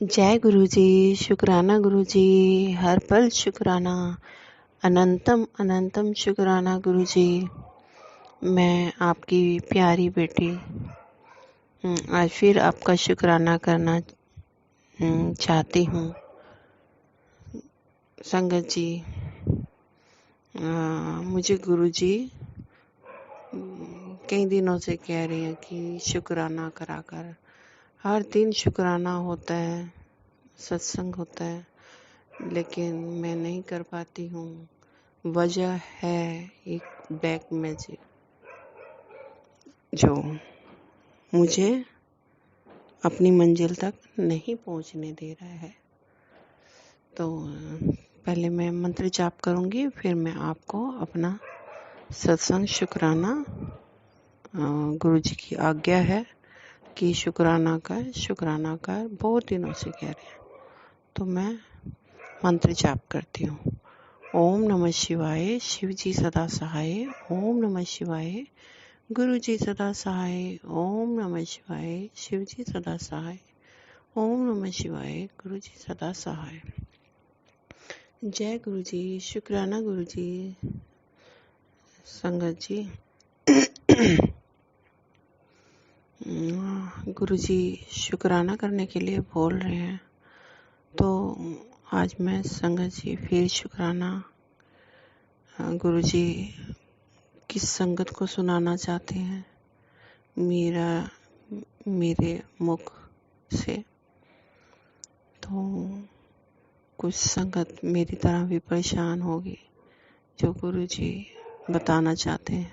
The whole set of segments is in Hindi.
जय गुरु जी। शुक्राना गुरु जी, हर पल शुक्राना, अनंतम अनंतम शुक्राना गुरु जी। मैं आपकी प्यारी बेटी आज फिर आपका शुक्राना करना चाहती हूँ। संगत जी, मुझे गुरु जी कई दिनों से कह रही हैं कि शुक्राना करा कर। हर दिन शुक्राना होता है, सत्संग होता है, लेकिन मैं नहीं कर पाती हूँ। वजह है एक बैक मैजिक जो मुझे अपनी मंजिल तक नहीं पहुँचने दे रहा है। तो पहले मैं मंत्र जाप करूँगी, फिर मैं आपको अपना सत्संग शुक्राना, गुरु जी की आज्ञा है कि शुक्राना कर, बहुत दिनों से कह रहे हैं। तो मैं मंत्र जाप करती हूँ। ओम नमः शिवाय, शिव जी सदा सहाय। ओम नमः शिवाय, गुरु जी सदा सहाय। ओम नमः शिवाय, शिव जी सदा सहाय। ओम नमः शिवाय, गुरु जी सदा सहाय। जय गुरु जी, शुक्राना गुरु जी। संगत जी, गुरु जी शुक्राना करने के लिए बोल रहे हैं, तो आज मैं संगत जी फिर शुक्राना गुरु जी किस संगत को सुनाना चाहते हैं मेरे मुख से। तो कुछ संगत मेरी तरह भी परेशान होगी, जो गुरु जी बताना चाहते हैं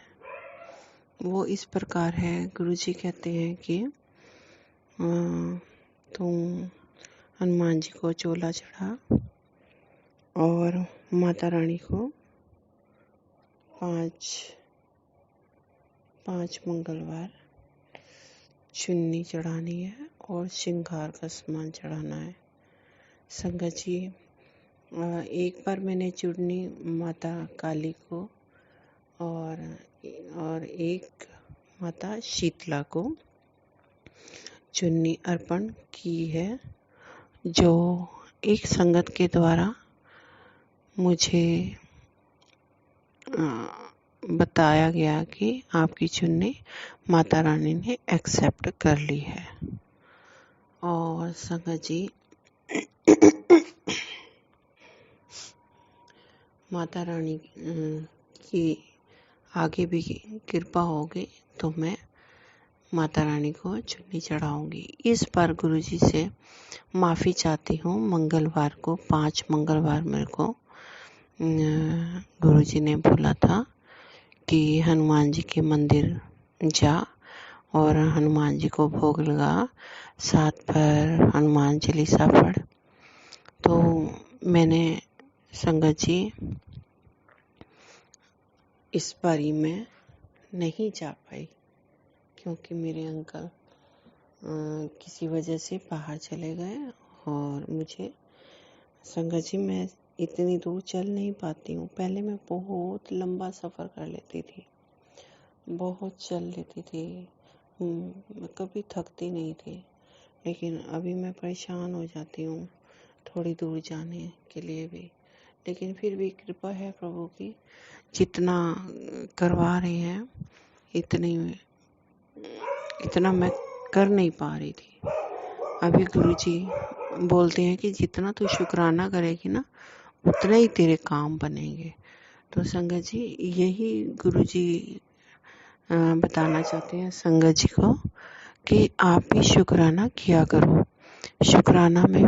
वो इस प्रकार है। गुरु जी कहते हैं कि तुम हनुमान जी को चोला चढ़ा और माता रानी को पांच मंगलवार चुन्नी चढ़ानी है और श्रृंगार का सामान चढ़ाना है। संगत जी, एक बार मैंने चुन्नी माता काली को और एक माता शीतला को चुन्नी अर्पण की है, जो एक संगत के द्वारा मुझे बताया गया कि आपकी चुन्नी माता रानी ने एक्सेप्ट कर ली है। और संगत जी, माता रानी की आगे भी कृपा होगी तो मैं माता रानी को चुन्नी चढ़ाऊंगी। इस बार गुरुजी से माफ़ी चाहती हूँ। मंगलवार को 5 मंगलवार मेरे को गुरुजी ने बोला था कि हनुमान जी के मंदिर जा और हनुमान जी को भोग लगा, 7 बार हनुमान चालीसा पढ़। तो मैंने संगत जी इस बारी में नहीं जा पाई, क्योंकि मेरे अंकल किसी वजह से बाहर चले गए और मुझे संगत जी मैं इतनी दूर चल नहीं पाती हूँ। पहले मैं बहुत लंबा सफ़र कर लेती थी, बहुत चल लेती थी, मैं कभी थकती नहीं थी। लेकिन अभी मैं परेशान हो जाती हूँ थोड़ी दूर जाने के लिए भी। लेकिन फिर भी कृपा है प्रभु की, जितना करवा रहे हैं इतना मैं कर नहीं पा रही थी। अभी गुरुजी बोलते हैं कि जितना तू शुक्राना करेगी ना, उतना ही तेरे काम बनेंगे। तो संगत जी, यही गुरुजी बताना चाहते हैं संगत जी को कि आप भी शुक्राना किया करो। शुक्राना में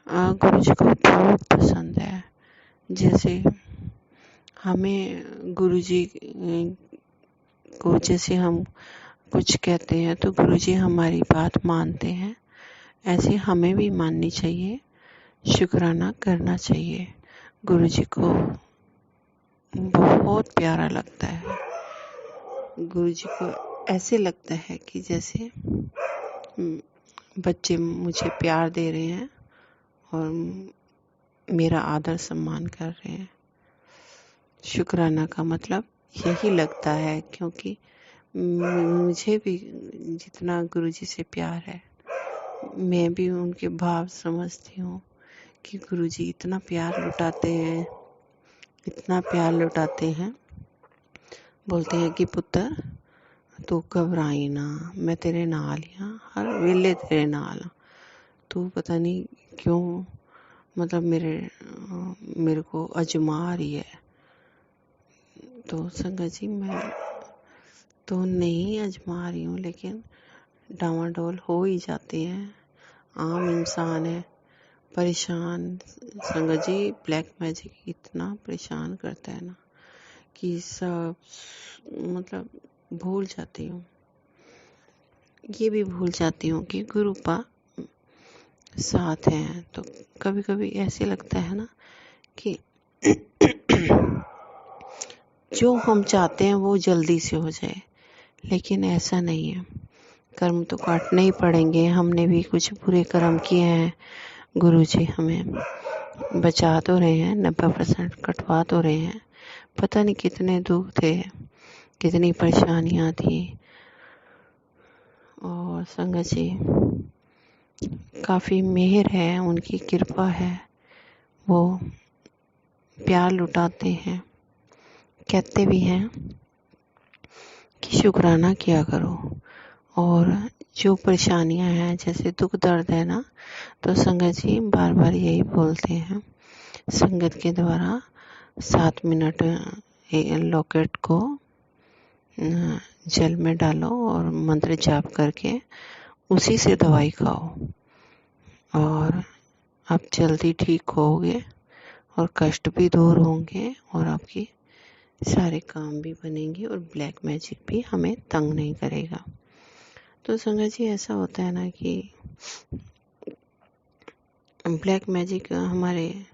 गुरु जी को बहुत पसंद है। जैसे हमें गुरु जी को जैसे हम कुछ कहते हैं तो गुरु जी हमारी बात मानते हैं, ऐसे हमें भी माननी चाहिए, शुक्राना करना चाहिए। गुरु जी को बहुत प्यारा लगता है। गुरु जी को ऐसे लगता है कि जैसे बच्चे मुझे प्यार दे रहे हैं और मेरा आदर सम्मान कर रहे हैं। शुक्राना का मतलब यही लगता है, क्योंकि मुझे भी जितना गुरु जी से प्यार है मैं भी उनके भाव समझती हूँ कि गुरुजी इतना प्यार लुटाते हैं, इतना प्यार लुटाते हैं। बोलते हैं कि पुत्र तू घबराई ना, मैं तेरे नाल हाँ, हर वेले तेरे नाल हाँ। तू पता नहीं क्यों मतलब मेरे को आजमा रही है। तो संगत जी, मैं तो नहीं आजमा रही हूँ, लेकिन डामाडोल हो ही जाते हैं। आम इंसान है, परेशान। संगत जी, ब्लैक मैजिक इतना परेशान करता है ना कि सब मतलब भूल जाती हूँ। ये भी भूल जाती हूँ कि गुरुपा साथ हैं। तो कभी कभी ऐसे लगता है ना कि जो हम चाहते हैं वो जल्दी से हो जाए, लेकिन ऐसा नहीं है। कर्म तो काटने ही पड़ेंगे। हमने भी कुछ बुरे कर्म किए हैं, गुरुजी हमें बचा तो रहे हैं, 90% कटवा तो रहे हैं। पता नहीं कितने दुख थे, कितनी परेशानियां थी। और संगत जी, काफ़ी मेहर है, उनकी कृपा है। वो प्यार लुटाते हैं, कहते भी हैं कि शुक्राना किया करो। और जो परेशानियां हैं, जैसे दुख दर्द है ना, तो संगत जी बार बार यही बोलते हैं, संगत के द्वारा 7 मिनट लॉकेट को जल में डालो और मंत्र जाप करके उसी से दवाई खाओ, और आप जल्दी ठीक होगे और कष्ट भी दूर होंगे और आपकी सारे काम भी बनेंगे और ब्लैक मैजिक भी हमें तंग नहीं करेगा। तो संगत जी, ऐसा होता है ना कि ब्लैक मैजिक हमारे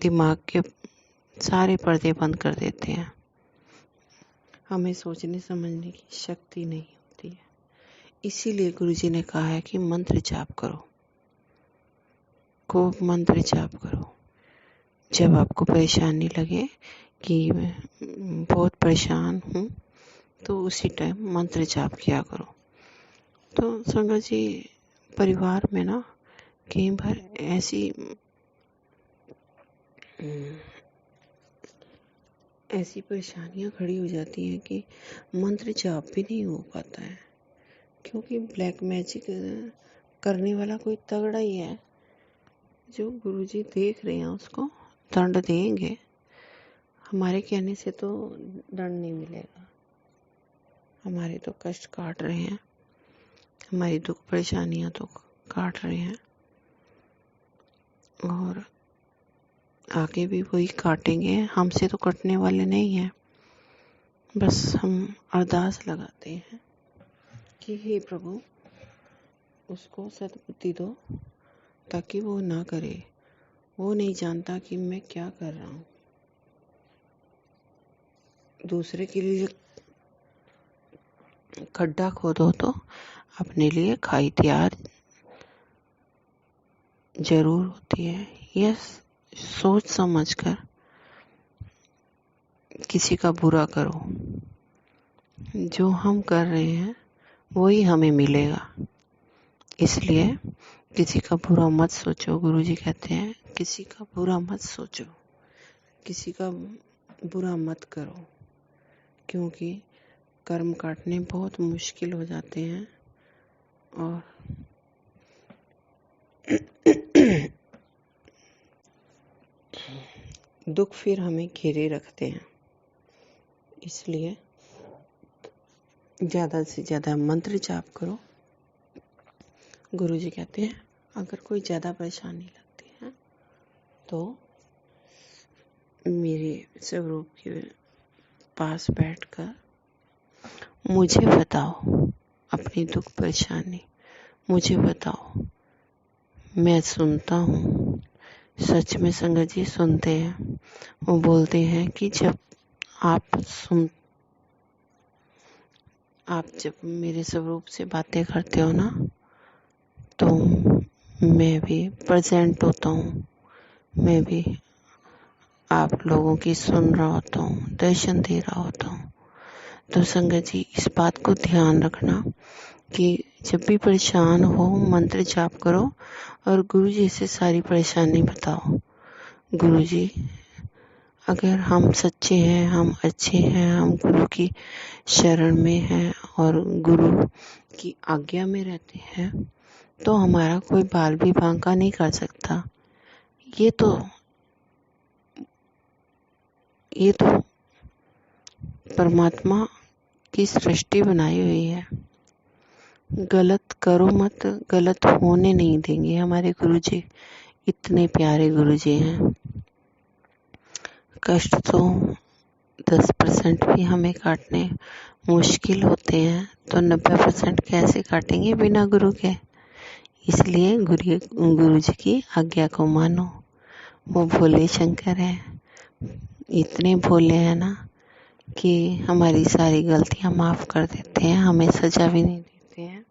दिमाग के सारे पर्दे बंद कर देते हैं। हमें सोचने समझने की शक्ति नहीं होती है। इसीलिए गुरुजी ने कहा है कि मंत्र जाप करो, खूब मंत्र जाप करो। जब आपको परेशानी लगे कि बहुत परेशान हूँ, तो उसी टाइम मंत्र जाप किया करो। तो संगत जी, परिवार में ना कई बार ऐसी परेशानियां खड़ी हो जाती हैं कि मंत्र जाप भी नहीं हो पाता है, क्योंकि ब्लैक मैजिक करने वाला कोई तगड़ा ही है। जो गुरुजी देख रहे हैं उसको दंड देंगे, हमारे कहने से तो दंड नहीं मिलेगा। हमारे तो कष्ट काट रहे हैं, हमारी दुख परेशानियां तो काट रहे हैं, और आगे भी वही काटेंगे। हमसे तो कटने वाले नहीं हैं। बस हम अरदास लगाते हैं कि हे प्रभु, उसको सद्बुद्धि दो ताकि वो ना करे। वो नहीं जानता कि मैं क्या कर रहा हूँ। दूसरे के लिए खड्डा खोदो तो अपने लिए खाई तैयार जरूर होती है। यह सोच समझकर किसी का बुरा करो, जो हम कर रहे हैं वही हमें मिलेगा। इसलिए किसी का बुरा मत सोचो। गुरुजी कहते हैं किसी का बुरा मत सोचो, किसी का बुरा मत करो, क्योंकि कर्म काटने बहुत मुश्किल हो जाते हैं और दुख फिर हमें घेरे रखते हैं। इसलिए ज़्यादा से ज़्यादा मंत्र जाप करो। गुरुजी कहते हैं अगर कोई ज़्यादा परेशानी लगती है तो मेरे स्वरूप के पास बैठकर मुझे बताओ अपनी दुख परेशानी, मुझे बताओ, मैं सुनता हूँ। सच में संगत जी सुनते हैं। वो बोलते हैं कि जब आप जब मेरे स्वरूप से बातें करते हो ना, तो मैं भी प्रेजेंट होता हूँ, मैं भी आप लोगों की सुन रहा होता हूँ, दर्शन दे रहा होता हूँ। तो संगत जी, इस बात को ध्यान रखना कि जब भी परेशान हो मंत्र जाप करो और गुरु जी से सारी परेशानी बताओ। गुरु जी, अगर हम सच्चे हैं, हम अच्छे हैं, हम गुरु की शरण में हैं और गुरु की आज्ञा में रहते हैं, तो हमारा कोई बाल भी बांका नहीं कर सकता। ये तो परमात्मा की सृष्टि बनाई हुई है। गलत करो मत, गलत होने नहीं देंगे हमारे गुरुजी। इतने प्यारे गुरुजी हैं। कष्ट तो 10% भी हमें काटने मुश्किल होते हैं, तो 90% कैसे काटेंगे बिना गुरु के। इसलिए गुरु जी की आज्ञा को मानो। वो भोले शंकर हैं, इतने भोले हैं ना कि हमारी सारी गलतियां माफ कर देते हैं, हमें सजा भी नहीं देते हैं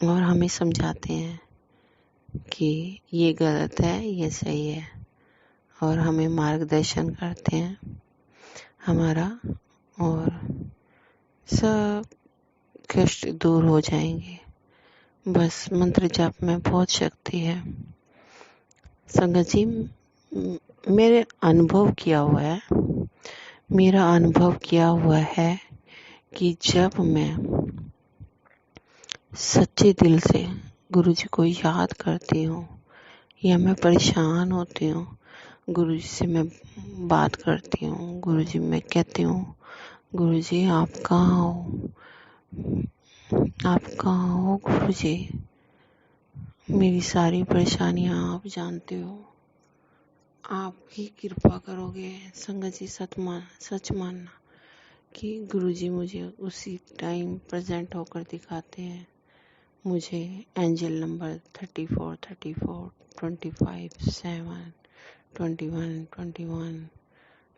और हमें समझाते हैं कि ये गलत है, ये सही है, और हमें मार्गदर्शन करते हैं हमारा, और सब कष्ट दूर हो जाएंगे। बस मंत्र जाप में बहुत शक्ति है। संगत जी, मेरा अनुभव किया हुआ है कि जब मैं सच्चे दिल से गुरु जी को याद करती हूँ या मैं परेशान होती हूँ, गुरु जी से मैं बात करती हूँ, गुरु जी मैं कहती हूँ, गुरु जी आप कहाँ हो, आप कहाँ हो गुरु जी, मेरी सारी परेशानियाँ आप जानते हो, आप ही कृपा करोगे। संगत जी, सच मानना कि गुरु जी मुझे उसी टाइम प्रेजेंट होकर दिखाते हैं। मुझे एंजल नंबर 34, 34, 25, 7, 21, 21,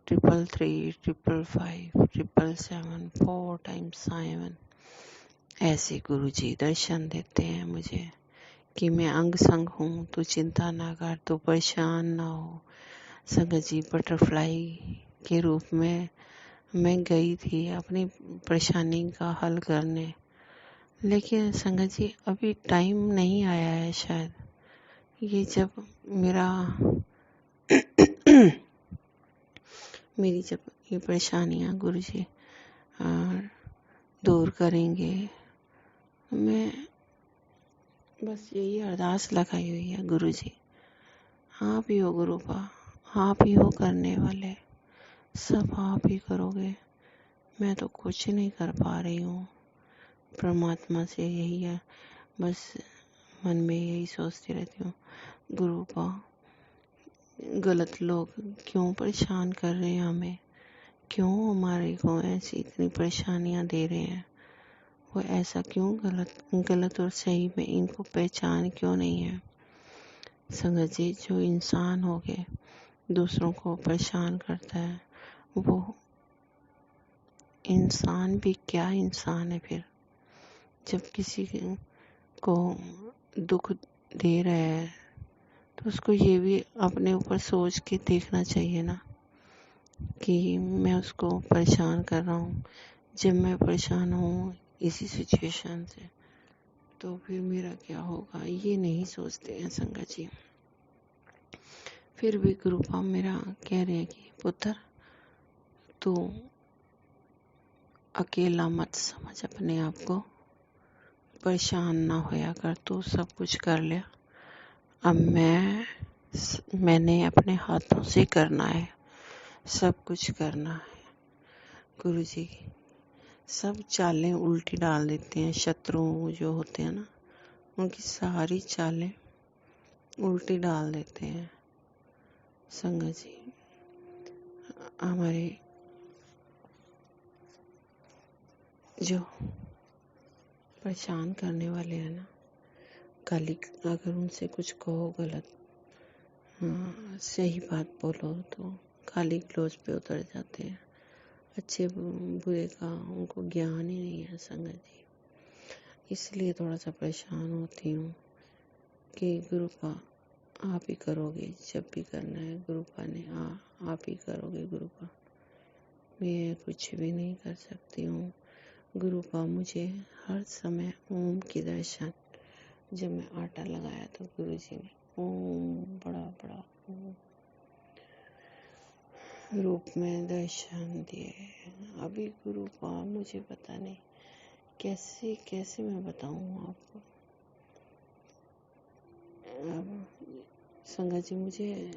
333, 555, 777, 4 times 7 ऐसे गुरु जी दर्शन देते हैं मुझे कि मैं अंग संग हूँ, तो चिंता ना कर, तो परेशान ना हो। संगत जी, बटरफ्लाई के रूप में मैं गई थी अपनी परेशानी का हल करने, लेकिन संगत जी अभी टाइम नहीं आया है शायद। ये जब मेरी जब ये परेशानियाँ गुरु जी दूर करेंगे, मैं बस यही अरदास लगाई हुई है। गुरु जी आप ही हो गुरुपा, आप ही हो करने वाले, सब आप ही करोगे, मैं तो कुछ नहीं कर पा रही हूँ। परमात्मा से यही है, बस मन में यही सोचती रहती हूँ, गुरुपा गलत लोग क्यों परेशान कर रहे हैं हमें, क्यों हमारे को ऐसी इतनी परेशानियाँ दे रहे हैं, वो ऐसा क्यों गलत और सही में इनको पहचान क्यों नहीं है। संगत जी, जो इंसान हो गए दूसरों को परेशान करता है, वो इंसान भी क्या इंसान है फिर। जब किसी को दुख दे रहा है तो उसको ये भी अपने ऊपर सोच के देखना चाहिए ना कि मैं उसको परेशान कर रहा हूँ। जब मैं परेशान हूँ इसी सिचुएशन से, तो फिर मेरा क्या होगा, ये नहीं सोचते हैं संगत जी। फिर भी गुरुपा मेरा कह रहे हैं कि पुत्र तू अकेला मत समझ अपने आप को, परेशान ना होया कर, तू सब कुछ कर लिया, अब मैंने अपने हाथों से करना है, सब कुछ करना है। गुरु जी सब चालें उल्टी डाल देते हैं, शत्रु जो होते हैं ना उनकी सारी चालें उल्टी डाल देते हैं। संगत जी हमारे जो परेशान करने वाले हैं ना, अगर उनसे कुछ कहो गलत, सही बात बोलो तो गाली गलौज पे उतर जाते हैं। अच्छे बुरे का उनको ज्ञान ही नहीं है संगत जी। इसलिए थोड़ा सा परेशान होती हूँ कि गुरुपा आप ही करोगे, जब भी करना है गुरुपा ने आप ही करोगे गुरुपा, मैं कुछ भी नहीं कर सकती हूँ। गुरुपा मुझे हर समय ओम के दर्शन, जब मैं आटा लगाया तो गुरुजी ने ओम बड़ा बड़ा ओम रूप में दर्शन दिए। अभी गुरुपा मुझे पता नहीं कैसे कैसे मैं बताऊं आपको। अब संगत जी, मुझे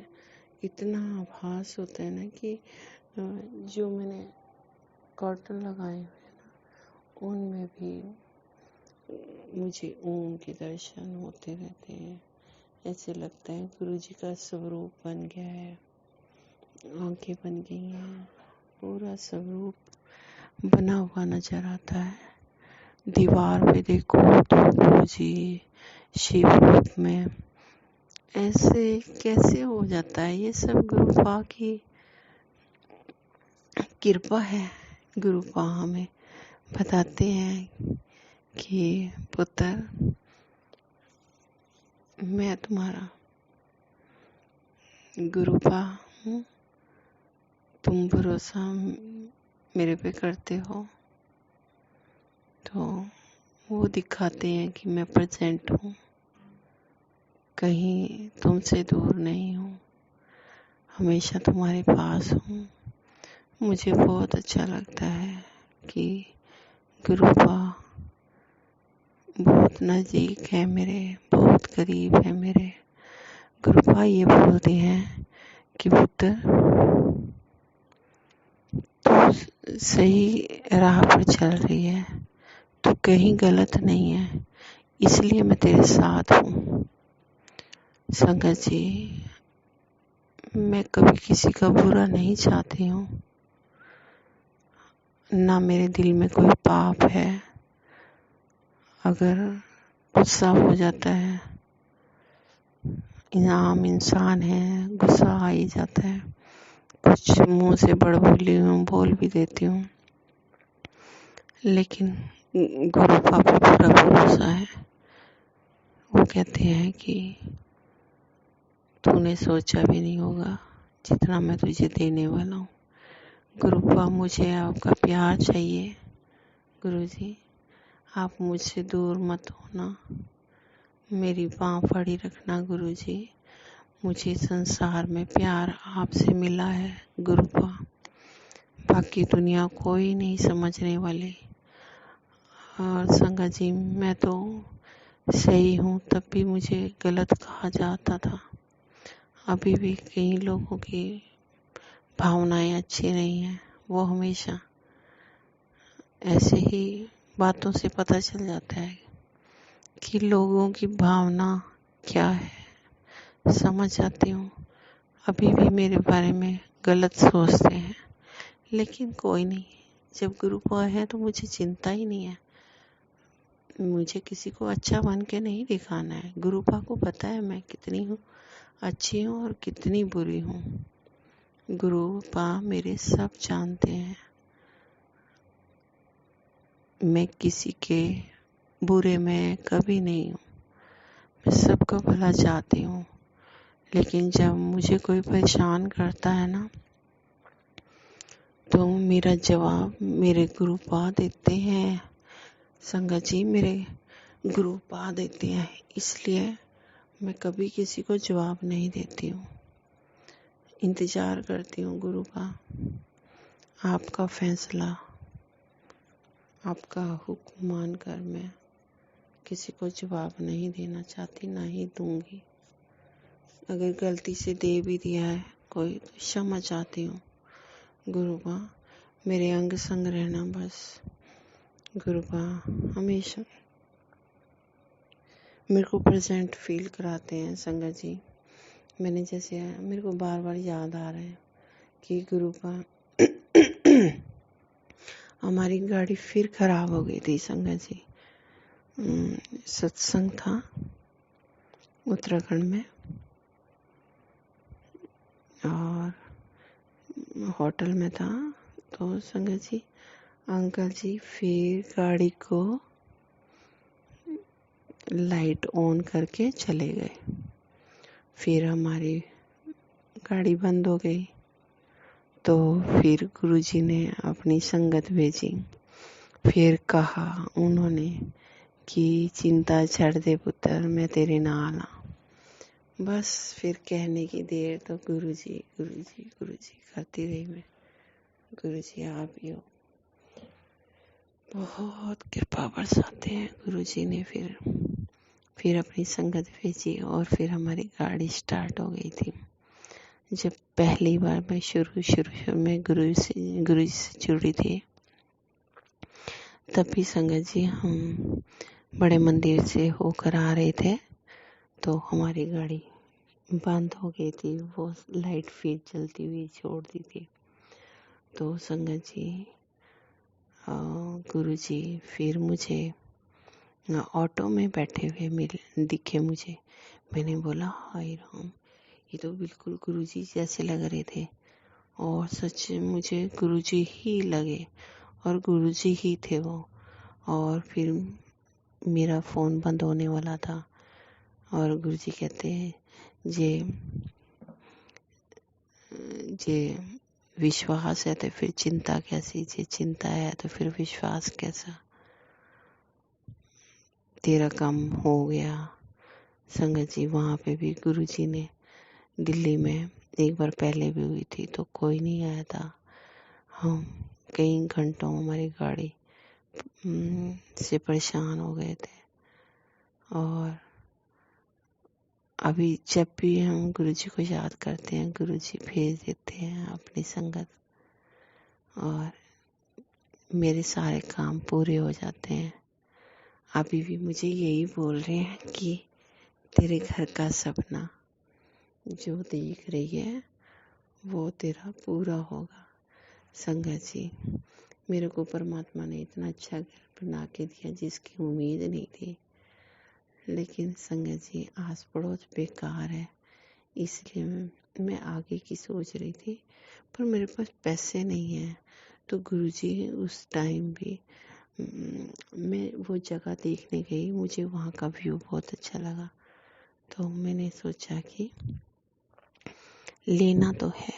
इतना आभास होता है ना कि जो मैंने कर्टन लगाए हुए ना, उनमें भी मुझे ओम के दर्शन होते रहते हैं। ऐसे लगता है गुरुजी का स्वरूप बन गया है, आंखें बन गई हैं, पूरा स्वरूप बना हुआ नजर आता है। दीवार पे देखो तो गुरुजी शिव रूप में। ऐसे कैसे हो जाता है? ये सब गुरुपा की कृपा है। गुरुपा हमें बताते हैं कि पुत्र, मैं तुम्हारा गुरुपा हूँ, तुम भरोसा मेरे पे करते हो। तो वो दिखाते हैं कि मैं प्रेजेंट हूँ, कहीं तुमसे दूर नहीं हूँ, हमेशा तुम्हारे पास हूँ। मुझे बहुत अच्छा लगता है कि गुरुपा बहुत नज़दीक है मेरे, बहुत करीब है मेरे। गुरुपा ये बोलते हैं कि पुत्र, तू सही राह पर चल रही है, तू कहीं गलत नहीं है, इसलिए मैं तेरे साथ हूँ। संगत जी, मैं कभी किसी का बुरा नहीं चाहती हूँ, ना मेरे दिल में कोई पाप है। अगर गुस्सा हो जाता है, आम इंसान है, गुस्सा आ ही जाता है, कुछ मुंह से बड़बोली हूँ, बोल भी देती हूँ, लेकिन गुरुपा पे पूरा भरोसा है। वो कहते हैं कि तूने सोचा भी नहीं होगा जितना मैं तुझे देने वाला हूँ। गुरुपा, मुझे आपका प्यार चाहिए। गुरुजी, आप मुझसे दूर मत होना, मेरी बाँह फड़ी रखना। गुरुजी, मुझे संसार में प्यार आपसे मिला है गुरुपा, बाकी दुनिया कोई नहीं समझने वाली। और संगत जी, मैं तो सही हूँ, तब भी मुझे गलत कहा जाता था। अभी भी कई लोगों की भावनाएं अच्छी नहीं हैं, वो हमेशा ऐसे ही बातों से पता चल जाता है कि लोगों की भावना क्या है, समझ जाती हूँ। अभी भी मेरे बारे में गलत सोचते हैं, लेकिन कोई नहीं, जब गुरुपा है तो मुझे चिंता ही नहीं है। मुझे किसी को अच्छा बन के नहीं दिखाना है। गुरुपा को पता है मैं कितनी हूँ अच्छी हूँ और कितनी बुरी हूँ। गुरुपा मेरे सब जानते हैं। मैं किसी के बुरे में कभी नहीं हूँ, मैं सबका भला चाहती हूँ, लेकिन जब मुझे कोई परेशान करता है ना, तो मेरा जवाब मेरे गुरुपा देते हैं। संगत जी, मेरे गुरुपा देते हैं, इसलिए मैं कभी किसी को जवाब नहीं देती हूँ, इंतज़ार करती हूँ गुरुपा, आपका फैसला, आपका हुक्म मानकर मैं किसी को जवाब नहीं देना चाहती, ना ही दूंगी। अगर गलती से दे भी दिया है कोई, तो क्षमा चाहती हूँ गुरुपा, मेरे अंग संग रहना बस। गुरुपा हमेशा मेरे को प्रेजेंट फील कराते हैं। संगत जी, मैंने जैसे मेरे को बार बार याद आ रहा है कि गुरुपा हमारी गाड़ी फिर खराब हो गई थी। संगत जी, सत्संग था उत्तराखंड में, और होटल में था, तो संगत जी, अंकल जी फिर गाड़ी को लाइट ऑन करके चले गए। फिर हमारी गाड़ी बंद हो गई, तो फिर गुरुजी ने अपनी संगत भेजी, फिर कहा उन्होंने कि चिंता छड़ दे पुत्र, मैं तेरे नाल हाँ। बस फिर कहने की देर तो गुरुजी गुरुजी गुरुजी करती रही मैं। गुरुजी आप ही हो, बहुत कृपा बरसाते हैं गुरुजी ने। फिर अपनी संगत भेजी और फिर हमारी गाड़ी स्टार्ट हो गई थी। जब पहली बार मैं शुरू में गुरु जी से जुड़ी थी, तब भी संगत जी हम बड़े मंदिर से होकर आ रहे थे तो हमारी गाड़ी बंद हो गई थी। वो लाइट फिर जलती हुई छोड़ दी थी। तो संगत जी गुरु जी फिर मुझे ऑटो में बैठे हुए मिले, दिखे मुझे। मैंने बोला हाय राम, ये तो बिल्कुल गुरुजी जैसे लग रहे थे। और सच मुझे गुरुजी ही लगे और गुरुजी ही थे वो। और फिर मेरा फ़ोन बंद होने वाला था और गुरुजी कहते हैं जे जे विश्वास है तो फिर चिंता कैसी, जे चिंता है तो फिर विश्वास कैसा। तेरा काम हो गया। संगत जी वहाँ पे भी गुरुजी ने, दिल्ली में एक बार पहले भी हुई थी तो कोई नहीं आया था। हम कई घंटों हमारी गाड़ी से परेशान हो गए थे। और अभी जब भी हम गुरुजी को याद करते हैं, गुरुजी भेज देते हैं अपनी संगत और मेरे सारे काम पूरे हो जाते हैं। अभी भी मुझे यही बोल रहे हैं कि तेरे घर का सपना जो देख रही है वो तेरा पूरा होगा। संगत जी, मेरे को परमात्मा ने इतना अच्छा घर बना के दिया जिसकी उम्मीद नहीं थी। लेकिन संगत जी आस पड़ोस बेकार है, इसलिए मैं आगे की सोच रही थी, पर मेरे पास पैसे नहीं है। तो गुरुजी उस टाइम भी मैं वो जगह देखने गई, मुझे वहाँ का व्यू बहुत अच्छा लगा। तो मैंने सोचा कि लेना तो है,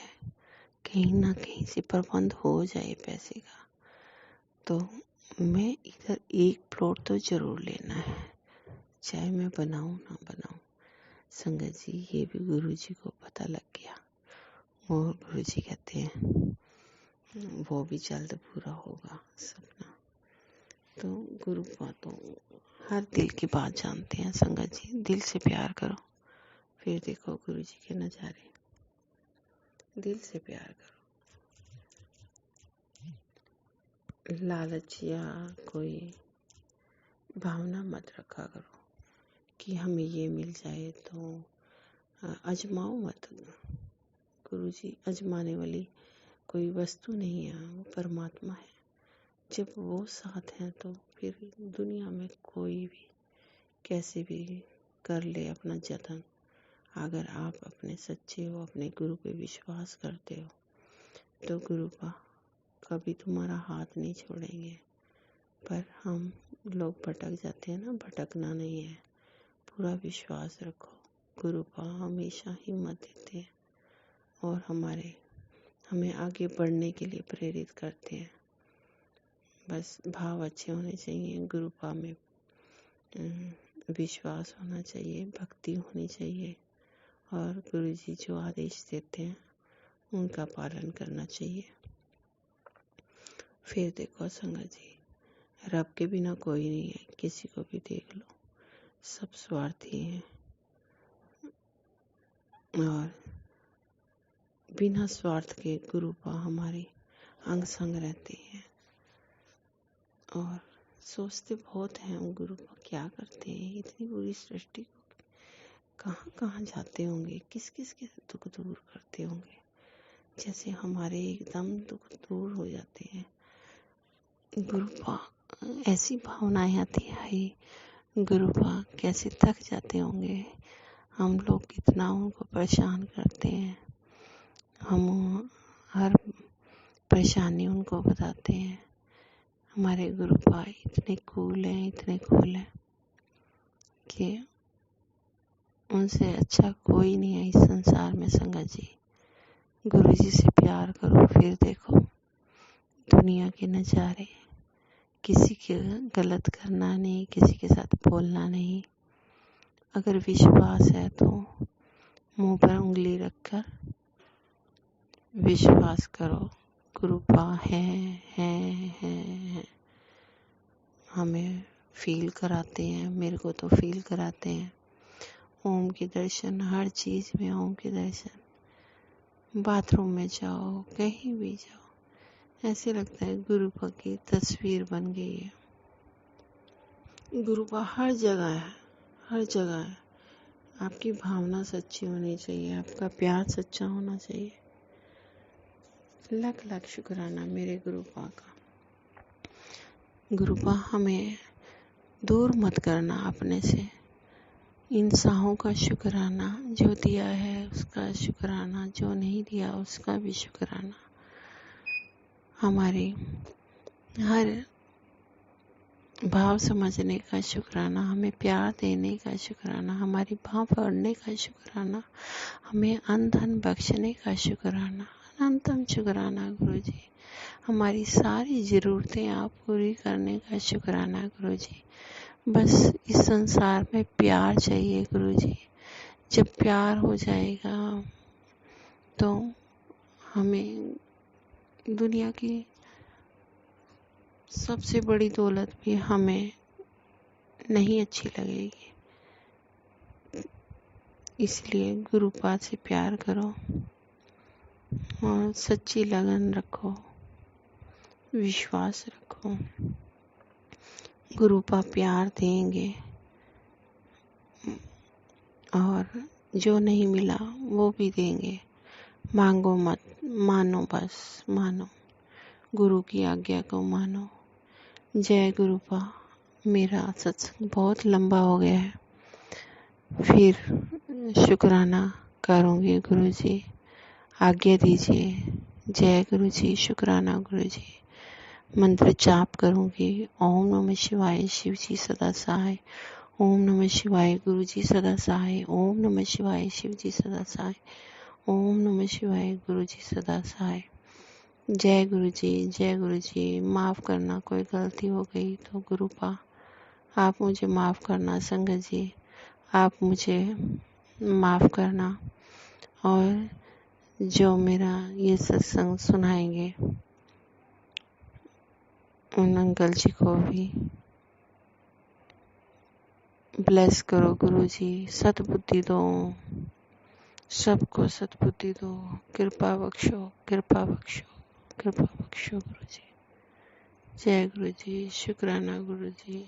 कहीं ना कहीं से प्रबंध हो जाए पैसे का, तो मैं इधर एक प्लॉट तो जरूर लेना है, चाहे मैं बनाऊं ना बनाऊं। संगत जी ये भी गुरुजी को पता लग गया और गुरुजी कहते हैं वो भी जल्द पूरा होगा सपना। तो गुरु बातों, हर दिल की बात जानते हैं संगत जी। दिल से प्यार करो, फिर देखो गुरुजी के नज़ारे। दिल से प्यार करो, लालच या कोई भावना मत रखा करो कि हमें ये मिल जाए तो आजमाओ मत। गुरुजी आजमाने वाली कोई वस्तु नहीं है, वो परमात्मा है। जब वो साथ हैं तो फिर दुनिया में कोई भी कैसे भी कर ले अपना जतन। अगर आप अपने सच्चे हो, अपने गुरु पे विश्वास करते हो, तो गुरु का कभी तुम्हारा हाथ नहीं छोड़ेंगे। पर हम लोग भटक जाते हैं ना, भटकना नहीं है, पूरा विश्वास रखो। गुरु का हमेशा हिम्मत देते हैं और हमें आगे बढ़ने के लिए प्रेरित करते हैं। बस भाव अच्छे होने चाहिए, गुरु पा में विश्वास होना चाहिए, भक्ति होनी चाहिए और गुरु जी जो आदेश देते हैं उनका पालन करना चाहिए। फिर देखो संगत जी, रब के बिना कोई नहीं है, किसी को भी देख लो, सब स्वार्थी हैं और बिना स्वार्थ के गुरु पा हमारे अंग संग रहते हैं। और सोचते बहुत हैं हम गुरु पा क्या करते हैं, इतनी बुरी सृष्टि को कहाँ कहाँ जाते होंगे, किस किस के दुख दूर करते होंगे, जैसे हमारे एकदम दुख दूर हो जाते हैं। गुरुपा ऐसी भावनाएं आती है, गुरुपा कैसे थक जाते होंगे, हम लोग कितना उनको परेशान करते हैं, हम हर परेशानी उनको बताते हैं। हमारे गुरुपा इतने कूल हैं कि उनसे अच्छा कोई नहीं है इस संसार में। संगत जी गुरु जी से प्यार करो, फिर देखो दुनिया के नज़ारे किसी के गलत करना नहीं, किसी के साथ बोलना नहीं। अगर विश्वास है तो मुंह पर उंगली रखकर विश्वास करो। कृपा है। हमें फील कराते हैं, मेरे को तो फील कराते हैं। ओम के दर्शन, हर चीज में ओम के दर्शन। बाथरूम में जाओ, कहीं भी जाओ, ऐसे लगता है गुरुपा की तस्वीर बन गई है। गुरुपा हर जगह है, हर जगह है। आपकी भावना सच्ची होनी चाहिए, आपका प्यार सच्चा होना चाहिए। लाख लाख शुक्राना मेरे गुरुपा का। गुरुपा हमें दूर मत करना अपने से। इंसानों का शुक्राना, जो दिया है उसका शुक्राना, जो नहीं दिया उसका भी शुक्राना। हमारे हर भाव समझने का शुक्राना, हमें प्यार देने का शुक्राना, हमारी भाव पढ़ने का शुक्राना, हमें अन्न धन बख्शने का शुक्राना। अनंतम शुक्राना गुरुजी। हमारी सारी ज़रूरतें आप पूरी करने का शुक्राना गुरुजी। बस इस संसार में प्यार चाहिए गुरुजी। जब प्यार हो जाएगा तो हमें दुनिया की सबसे बड़ी दौलत भी हमें नहीं अच्छी लगेगी। इसलिए गुरुपा से प्यार करो और सच्ची लगन रखो, विश्वास रखो। गुरुपा प्यार देंगे और जो नहीं मिला वो भी देंगे। मांगो मत, मानो, बस मानो। गुरु की आज्ञा को मानो। जय गुरुपा। मेरा सत्संग बहुत लंबा हो गया है, फिर शुक्राना करूँगी गुरुजी, आज्ञा दीजिए। जय गुरुजी, शुक्राना गुरुजी। मंत्र जाप करूँगी। ओम नमः शिवाय, शिव जी सदा सहाय। ओम नमः शिवाय, गुरु जी सदा सहाय। ओम नमः शिवाय, शिव जी सदा सहाय। ओम नमः शिवाय, गुरु जी सदा सहाय। जय गुरु जी, जय गुरु जी। माफ़ करना, कोई गलती हो गई तो गुरुपा आप मुझे माफ़ करना। संगत जी आप मुझे माफ़ करना। और जो मेरा ये सत्संग सुनाएंगे उन अंकल जी को भी ब्लेस करो गुरुजी। सद्बुद्धि दो, सबको सद्बुद्धि दो। कृपा बख्शो, कृपा बख्शो, कृपा बख्शो गुरुजी। जय गुरुजी, शुक्राना गुरुजी।